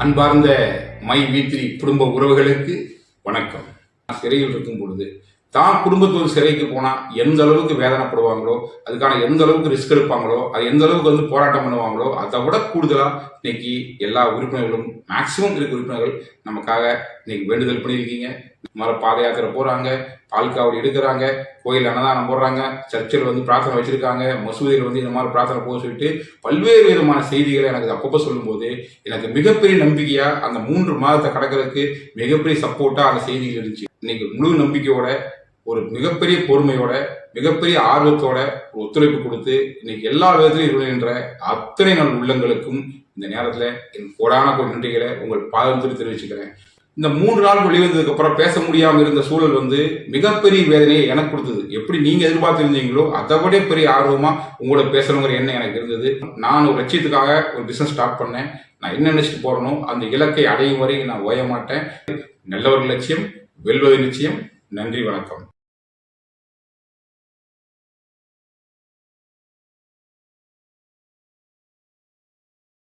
அன்பார்ந்த மை வீத்ரி குடும்ப உறவுகளுக்கு வணக்கம். சிறையில் இருக்கும் பொழுது தான் குடும்பத்தோடு சிறைக்கு போனால் எந்த அளவுக்கு வேதனைப்படுவாங்களோ, அதுக்கான எந்த அளவுக்கு ரிஸ்க் எடுப்பாங்களோ, அது எந்த அளவுக்கு போராட்டம் பண்ணுவாங்களோ, அதை விட கூடுதலாக இன்னைக்கு எல்லா உறுப்பினர்களும் மேக்சிமம் இருக்க உறுப்பினர்கள் நமக்காக இன்னைக்கு வேண்டுதல் பண்ணியிருக்கீங்க. மர பாத யாத்திரை போறாங்க, பால்காவடி எடுக்கிறாங்க, கோயில் அன்னதானம் போடுறாங்க, சர்ச்சில் பிரார்த்தனை வச்சிருக்காங்க, மசூதியில் இந்த மாதிரி பிரார்த்தனை போக சொல்லிட்டு பல்வேறு விதமான செய்திகளை எனக்கு அப்பப்போ சொல்லும்போது எனக்கு மிகப்பெரிய நம்பிக்கையா அந்த 3 மாதத்தை கடக்கிறதுக்கு மிகப்பெரிய சப்போர்ட்டா அந்த செய்திகள் இருந்துச்சு. இன்னைக்கு முழு நம்பிக்கையோட, ஒரு மிகப்பெரிய பொறுமையோட, மிகப்பெரிய ஆர்வத்தோட ஒரு ஒத்துழைப்பு கொடுத்து இன்னைக்கு எல்லா விதத்திலும் இருக்கின்ற அத்தனை நாள் உள்ளங்களுக்கும் இந்த நேரத்தில் என் கோடான நன்றிகளை உங்கள் பாதத்தில் தெரிவிச்சுக்கிறேன். இந்த 3 நாள் வெளிவந்ததுக்கு அப்புறம் பேச முடியாமல் இருந்த சூழல் மிகப்பெரிய வேதனையை எனக்கு கொடுத்தது. எப்படி நீங்க எதிர்பார்த்திருந்தீங்களோ அதை விட பெரிய ஆர்வமா உங்களோட பேசணுங்கிற எண்ணம் எனக்கு இருந்தது. நான் ஒரு லட்சியத்துக்காக ஒரு பிசினஸ் ஸ்டார்ட் பண்ணேன். நான் என்ன நினைச்சிட்டு போறனோ அந்த இலக்கை அடையும் வரை நான் ஓய மாட்டேன். நல்ல ஒரு லட்சியம் வெல்வது நிச்சயம். நன்றி, வணக்கம்.